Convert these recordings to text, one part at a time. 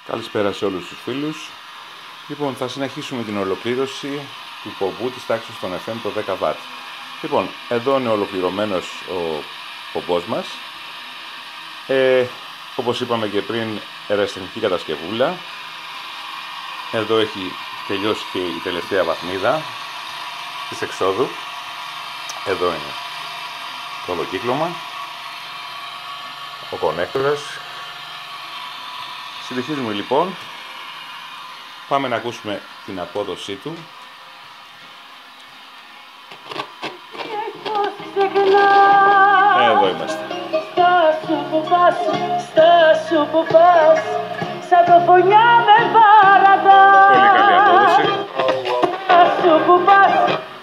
Καλησπέρα σε όλους τους φίλους. Λοιπόν, θα συνεχίσουμε την ολοκλήρωση του πομπού της τάξης των FM το 10W. Λοιπόν, εδώ είναι ολοκληρωμένος ο πομπός μας. Όπως είπαμε και πριν, αεραστεχνική κατασκευούλα. Εδώ έχει τελειώσει και η τελευταία βαθμίδα της εξόδου. Εδώ είναι το ολοκύκλωμα, ο κονέκτορας. Συνεχίζουμε λοιπόν. Πάμε να ακούσουμε την απόδοσή του. Εδώ είμαστε. Στάσου που πας, σαν το φωνιά με βάρατα. Πολύ καλή απόδοση.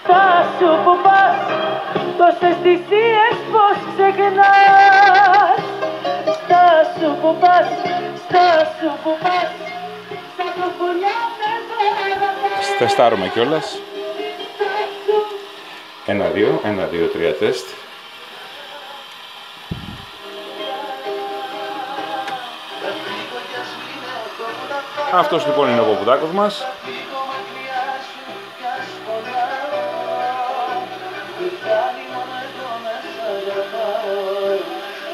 Στάσου που πας, τόσες θυσίες πως ξεχνάς. Στάσου που πας, σαν το φωνιά με βάρατα. Τεστάρουμε κιόλας. 1-2, 1-2-3 τεστ. Αυτός λοιπόν είναι ο ποπουδάκος μας.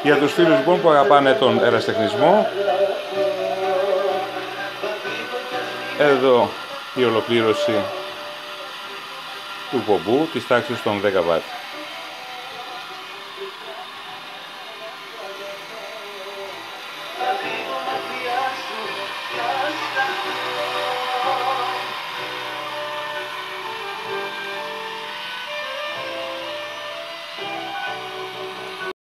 Για τους φίλους λοιπόν που αγαπάνε τον αεραστεχνισμό, εδώ η ολοκλήρωση του πομπού της τάξης των 10W.